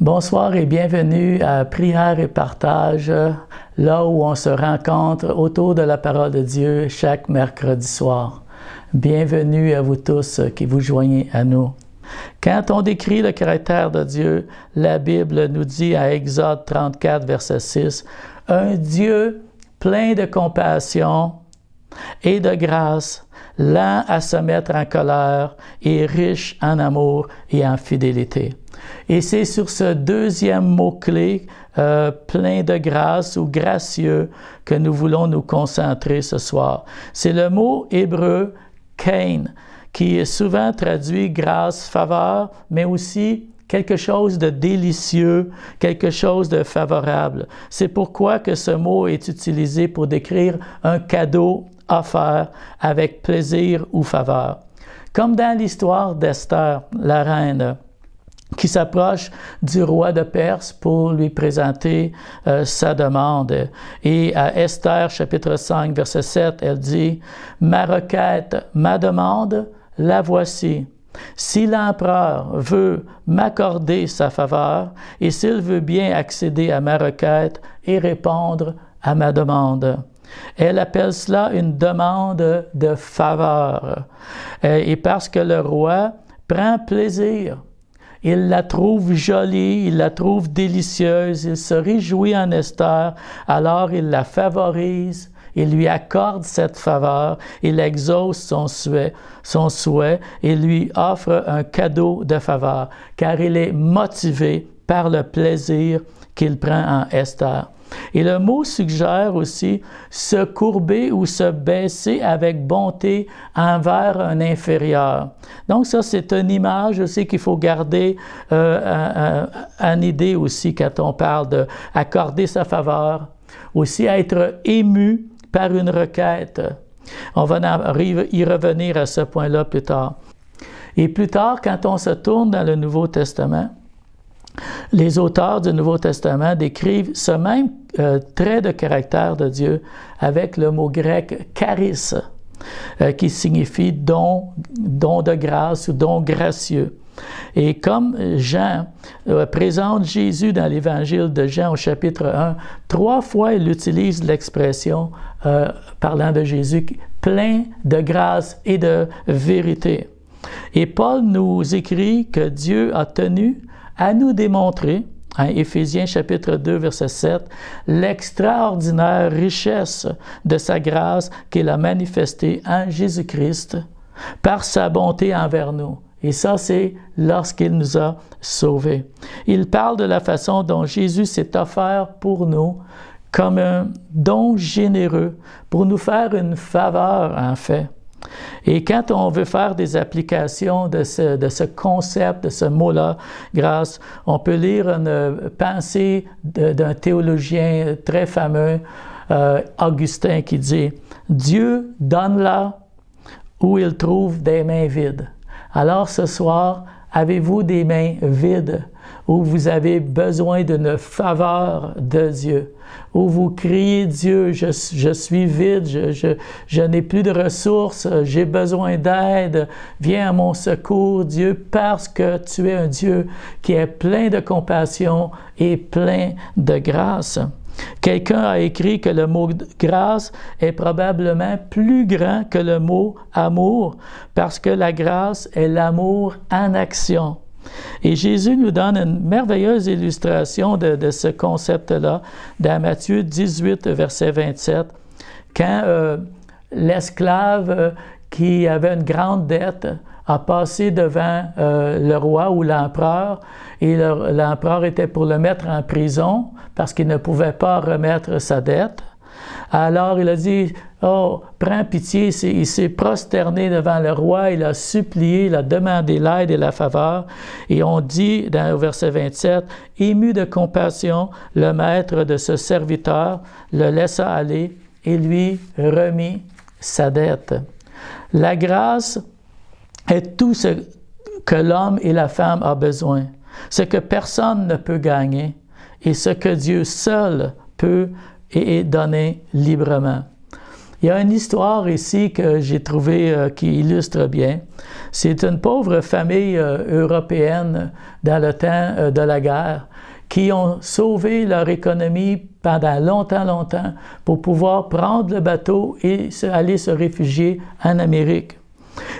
Bonsoir et bienvenue à Prière et Partage, là où on se rencontre autour de la parole de Dieu chaque mercredi soir. Bienvenue à vous tous qui vous joignez à nous. Quand on décrit le caractère de Dieu, la Bible nous dit à Exode 34, verset 6, « Un Dieu plein de compassion et de grâce, lent à se mettre en colère et riche en amour et en fidélité. » Et c'est sur ce deuxième mot-clé, plein de grâce ou gracieux, que nous voulons nous concentrer ce soir. C'est le mot hébreu « kain », qui est souvent traduit grâce, faveur, mais aussi quelque chose de délicieux, quelque chose de favorable. C'est pourquoi que ce mot est utilisé pour décrire un cadeau offert avec plaisir ou faveur. Comme dans l'histoire d'Esther, la reine, qui s'approche du roi de Perse pour lui présenter sa demande. Et à Esther, chapitre 5, verset 7, elle dit « Ma requête, ma demande, la voici. Si l'empereur veut m'accorder sa faveur et s'il veut bien accéder à ma requête et répondre à ma demande. » Elle appelle cela une demande de faveur. Et parce que le roi prend plaisir, il la trouve jolie, il la trouve délicieuse, il se réjouit en Esther, alors il la favorise, il lui accorde cette faveur, il exauce son souhait et lui offre un cadeau de faveur, car il est motivé par le plaisir qu'il prend en Esther. Et le mot suggère aussi se courber ou se baisser avec bonté envers un inférieur. Donc ça, c'est une image aussi qu'il faut garder en idée aussi quand on parle d'accorder sa faveur. Aussi être ému par une requête. On va y revenir à ce point-là plus tard. Et plus tard, quand on se tourne dans le Nouveau Testament, les auteurs du Nouveau Testament décrivent ce même trait de caractère de Dieu avec le mot grec « charis », qui signifie don de grâce ou don gracieux. Et comme Jean présente Jésus dans l'Évangile de Jean au chapitre 1, 3 fois il utilise l'expression parlant de Jésus « plein de grâce et de vérité ». Et Paul nous écrit que Dieu a tenu à nous démontrer, en Éphésiens chapitre 2, verset 7, l'extraordinaire richesse de sa grâce qu'il a manifestée en Jésus-Christ par sa bonté envers nous. Et ça, c'est lorsqu'il nous a sauvés. Il parle de la façon dont Jésus s'est offert pour nous comme un don généreux, pour nous faire une faveur, en fait. Et quand on veut faire des applications de ce concept, de ce mot-là, grâce, on peut lire une pensée d'un théologien très fameux, Augustin, qui dit « Dieu donne là où il trouve des mains vides. » Alors ce soir, avez-vous des mains vides où vous avez besoin d'une faveur de Dieu, où vous criez « Dieu, je suis vide, je n'ai plus de ressources, j'ai besoin d'aide, viens à mon secours, Dieu, parce que tu es un Dieu qui est plein de compassion et plein de grâce. » Quelqu'un a écrit que le mot « grâce » est probablement plus grand que le mot « amour » parce que la grâce est l'amour en action. Et Jésus nous donne une merveilleuse illustration de ce concept-là dans Matthieu 18, verset 27, quand l'esclave qui avait une grande dette a passé devant le roi ou l'empereur, et l'empereur était pour le mettre en prison parce qu'il ne pouvait pas remettre sa dette. Alors il a dit « Oh, prends pitié », il s'est prosterné devant le roi, il a supplié, il a demandé l'aide et la faveur. Et on dit dans le verset 27, « Ému de compassion, le maître de ce serviteur le laissa aller et lui remit sa dette. » La grâce est tout ce que l'homme et la femme ont besoin, ce que personne ne peut gagner et ce que Dieu seul peut et donner librement. Il y a une histoire ici que j'ai trouvée qui illustre bien. C'est une pauvre famille européenne dans le temps de la guerre qui ont sauvé leur économie pendant longtemps pour pouvoir prendre le bateau et aller se réfugier en Amérique.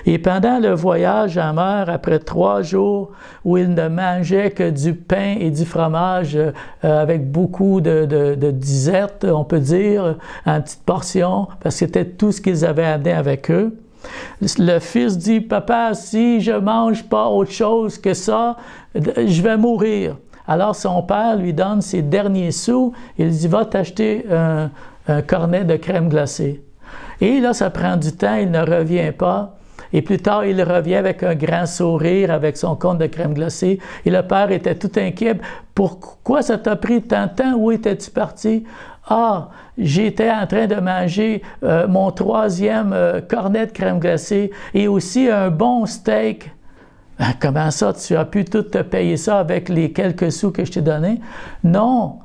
Et pendant le voyage en mer, après 3 jours où ils ne mangeaient que du pain et du fromage avec beaucoup de disette, on peut dire, en petites portions, parce que c'était tout ce qu'ils avaient amené avec eux, le fils dit, « Papa, si je ne mange pas autre chose que ça, je vais mourir. » Alors son père lui donne ses derniers sous, il dit, « Va t'acheter un cornet de crème glacée. » Et là, ça prend du temps, il ne revient pas. Et plus tard, il revient avec un grand sourire, avec son compte de crème glacée. Et le père était tout inquiet. « Pourquoi ça t'a pris tant de temps? Où étais-tu parti? » « Ah, j'étais en train de manger mon 3e cornet de crème glacée et aussi un bon steak. » « Comment ça, tu as pu tout te payer ça avec les quelques sous que je t'ai donnés? » « Non,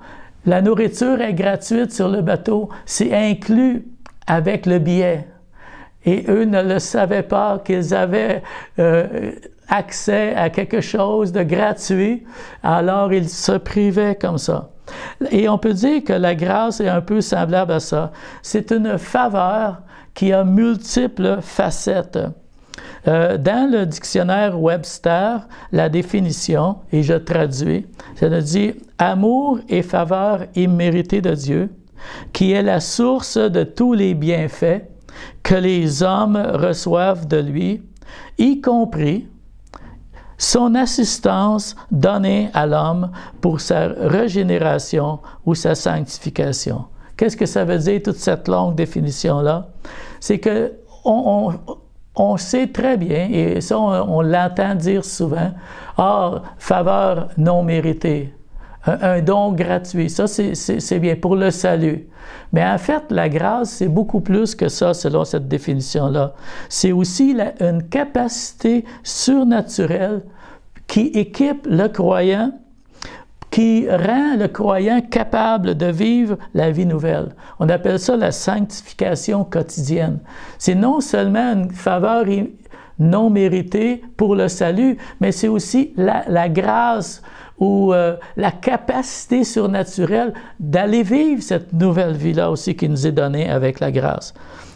la nourriture est gratuite sur le bateau. C'est inclus avec le billet. » Et eux ne le savaient pas qu'ils avaient accès à quelque chose de gratuit, alors ils se privaient comme ça. Et on peut dire que la grâce est un peu semblable à ça. C'est une faveur qui a multiples facettes. Dans le dictionnaire Webster, la définition, et je traduis, ça nous dit « amour et faveur imméritée de Dieu, qui est la source de tous les bienfaits que les hommes reçoivent de lui, y compris son assistance donnée à l'homme pour sa régénération ou sa sanctification. » Qu'est-ce que ça veut dire, toute cette longue définition-là? C'est que on sait très bien, et ça on l'entend dire souvent, « Ah, faveur non méritée, un don gratuit. » Ça, c'est bien pour le salut. Mais en fait, la grâce, c'est beaucoup plus que ça, selon cette définition-là. C'est aussi une capacité surnaturelle qui équipe le croyant, qui rend le croyant capable de vivre la vie nouvelle. On appelle ça la sanctification quotidienne. C'est non seulement une faveur non méritée pour le salut, mais c'est aussi la grâce ou la capacité surnaturelle d'aller vivre cette nouvelle vie-là aussi qui nous est donnée avec la grâce.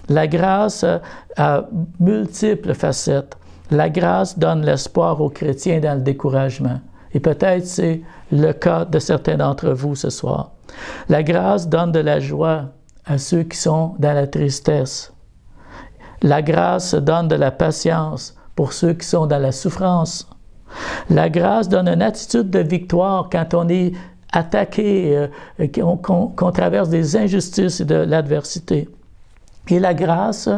La grâce a multiples facettes. La grâce donne l'espoir aux chrétiens dans le découragement. Et peut-être c'est le cas de certains d'entre vous ce soir. La grâce donne de la joie à ceux qui sont dans la tristesse. La grâce donne de la patience pour ceux qui sont dans la souffrance. La grâce donne une attitude de victoire quand on est attaqué, qu'on traverse des injustices et de l'adversité. Et la grâce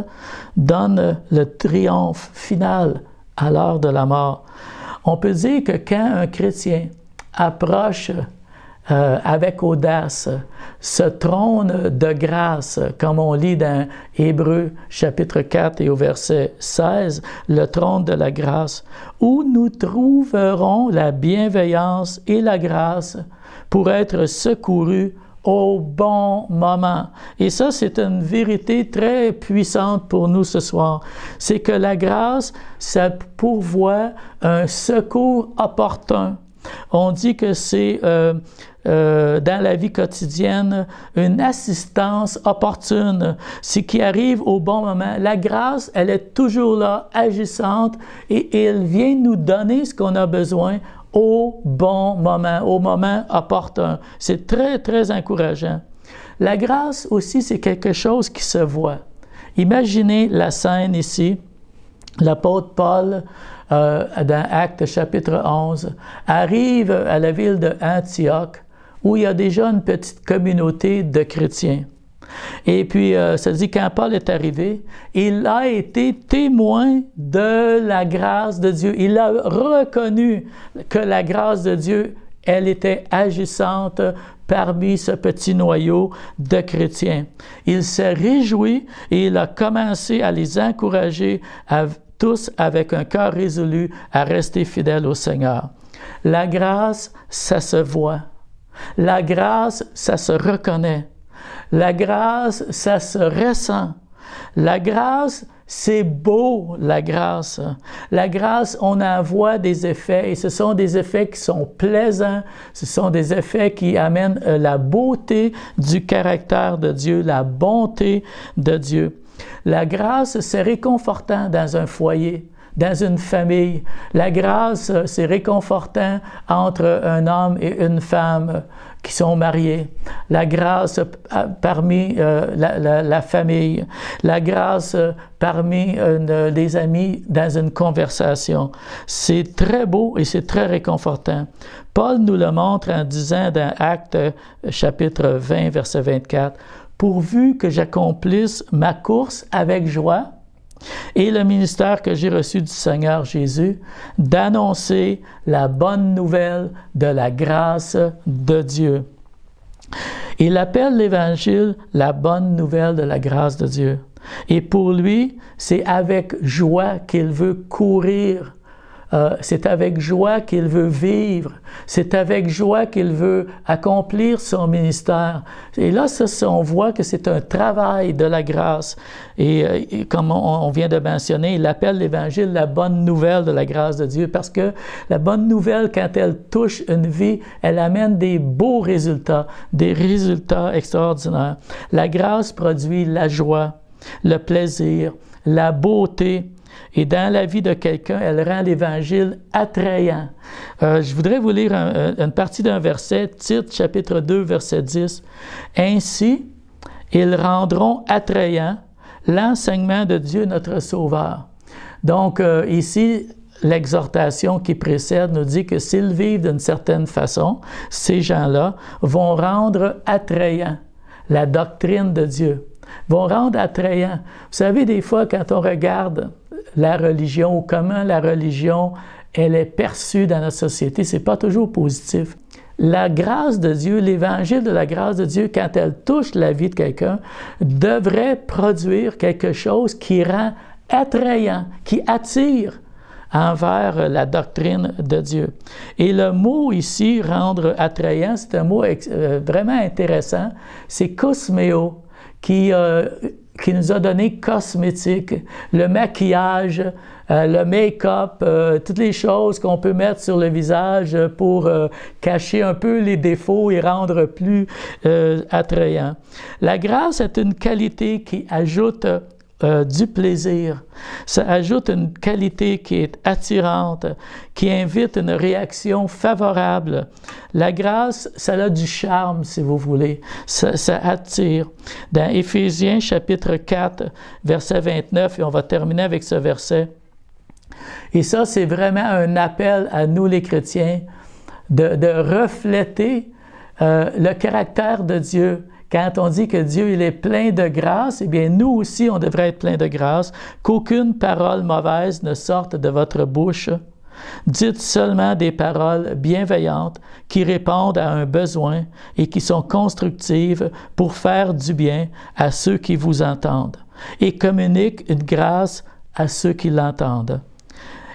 donne le triomphe final à l'heure de la mort. On peut dire que quand un chrétien approche avec audace ce trône de grâce, comme on lit dans Hébreux chapitre 4 et au verset 16, le trône de la grâce, où nous trouverons la bienveillance et la grâce pour être secourus au bon moment. Et ça, c'est une vérité très puissante pour nous ce soir. C'est que la grâce, ça pourvoit un secours opportun. On dit que c'est dans la vie quotidienne une assistance opportune, c'est qui arrive au bon moment. La grâce, elle est toujours là, agissante, et elle vient nous donner ce qu'on a besoin au bon moment, au moment opportun. C'est très, très encourageant. La grâce aussi, c'est quelque chose qui se voit. Imaginez la scène ici. L'apôtre Paul, dans Actes chapitre 11, arrive à la ville d'Antioche, où il y a déjà une petite communauté de chrétiens. Et puis, ça dit, quand Paul est arrivé, il a été témoin de la grâce de Dieu. Il a reconnu que la grâce de Dieu, elle était agissante parmi ce petit noyau de chrétiens. Il s'est réjoui et il a commencé à les encourager tous avec un cœur résolu à rester fidèles au Seigneur. La grâce, ça se voit. La grâce, ça se reconnaît. La grâce, ça se ressent. La grâce, c'est beau, la grâce. La grâce, on en voit des effets, et ce sont des effets qui sont plaisants, ce sont des effets qui amènent la beauté du caractère de Dieu, la bonté de Dieu. La grâce, c'est réconfortant dans un foyer, dans une famille. La grâce, c'est réconfortant entre un homme et une femme qui sont mariés. La grâce parmi la famille. La grâce parmi les amis dans une conversation. C'est très beau et c'est très réconfortant. Paul nous le montre en disant dans Actes chapitre 20, verset 24, « Pourvu que j'accomplisse ma course avec joie, et le ministère que j'ai reçu du Seigneur Jésus, d'annoncer la bonne nouvelle de la grâce de Dieu. » Il appelle l'Évangile la bonne nouvelle de la grâce de Dieu. Et pour lui, c'est avec joie qu'il veut courir. C'est avec joie qu'il veut vivre. C'est avec joie qu'il veut accomplir son ministère. Et là, on voit que c'est un travail de la grâce. Et comme on vient de mentionner, il appelle l'Évangile la bonne nouvelle de la grâce de Dieu, parce que la bonne nouvelle, quand elle touche une vie, elle amène des beaux résultats, des résultats extraordinaires. La grâce produit la joie, le plaisir, la beauté. Et dans la vie de quelqu'un, elle rend l'Évangile attrayant. Je voudrais vous lire une partie d'un verset, Tite, chapitre 2, verset 10. « Ainsi, ils rendront attrayant l'enseignement de Dieu notre Sauveur. » Donc, ici, l'exhortation qui précède nous dit que s'ils vivent d'une certaine façon, ces gens-là vont rendre attrayant la doctrine de Dieu, vont rendre attrayant. Vous savez, des fois, quand on regarde la religion ou comment la religion, elle est perçue dans notre société, ce n'est pas toujours positif. La grâce de Dieu, l'évangile de la grâce de Dieu, quand elle touche la vie de quelqu'un, devrait produire quelque chose qui rend attrayant, qui attire envers la doctrine de Dieu. Et le mot ici, rendre attrayant, c'est un mot vraiment intéressant, c'est kosméo, qui nous a donné cosmétique, le maquillage, le make-up, toutes les choses qu'on peut mettre sur le visage pour cacher un peu les défauts et rendre plus attrayant. La grâce est une qualité qui ajoute du plaisir. Ça ajoute une qualité qui est attirante, qui invite une réaction favorable. La grâce, ça a du charme, si vous voulez. Ça attire. Dans Éphésiens, chapitre 4, verset 29, et on va terminer avec ce verset. Et ça, c'est vraiment un appel à nous, les chrétiens, de refléter le caractère de Dieu. Quand on dit que Dieu, il est plein de grâce, eh bien, nous aussi, on devrait être plein de grâce, qu'aucune parole mauvaise ne sorte de votre bouche. Dites seulement des paroles bienveillantes qui répondent à un besoin et qui sont constructives pour faire du bien à ceux qui vous entendent et communiquent une grâce à ceux qui l'entendent.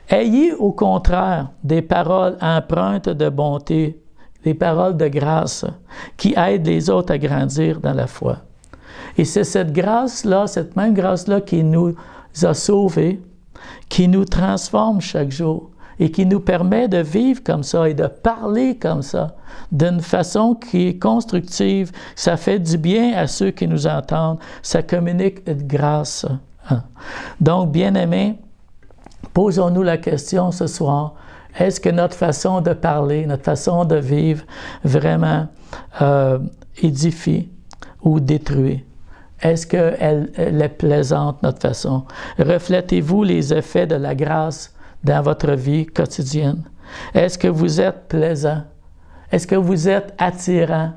Ayez au contraire des paroles empreintes de bonté, des paroles de grâce qui aident les autres à grandir dans la foi. Et c'est cette grâce-là, cette même grâce-là qui nous a sauvés, qui nous transforme chaque jour et qui nous permet de vivre comme ça et de parler comme ça, d'une façon qui est constructive. Ça fait du bien à ceux qui nous entendent. Ça communique une grâce. Donc, bien-aimés, posons-nous la question ce soir. Est-ce que notre façon de parler, notre façon de vivre vraiment édifie ou détruit? Est-ce qu'elle est plaisante, notre façon? Reflétez-vous les effets de la grâce dans votre vie quotidienne? Est-ce que vous êtes plaisant? Est-ce que vous êtes attirant?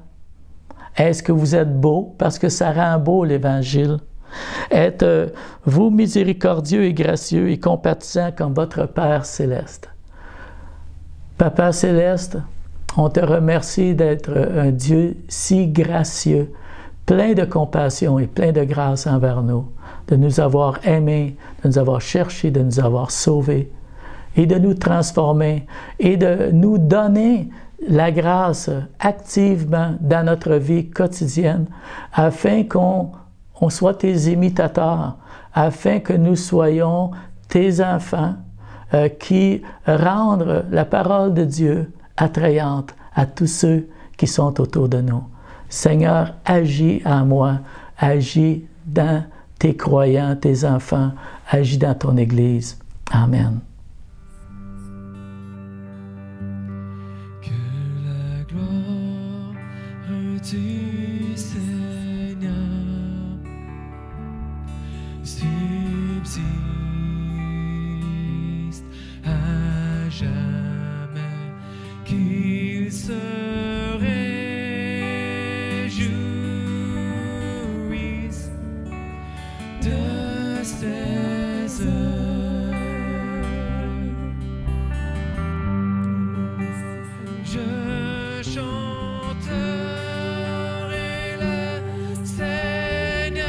Est-ce que vous êtes beau? Parce que ça rend beau l'Évangile. Êtes-vous miséricordieux et gracieux et compatissant comme votre Père céleste? Papa céleste, on te remercie d'être un Dieu si gracieux, plein de compassion et plein de grâce envers nous, de nous avoir aimés, de nous avoir cherchés, de nous avoir sauvés et de nous transformer et de nous donner la grâce activement dans notre vie quotidienne afin qu'on soit tes imitateurs, afin que nous soyons tes enfants qui rendent la parole de Dieu attrayante à tous ceux qui sont autour de nous. Seigneur, agis en moi, agis dans tes croyants, tes enfants, agis dans ton Église. Amen. Que la gloire du Seigneur subsiste à jamais, qu'il se réjouisse de ses œuvres. Je chanterai le Seigneur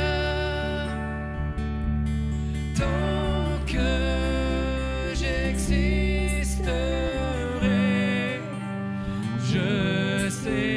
tant que j'existerai. Je célébrerai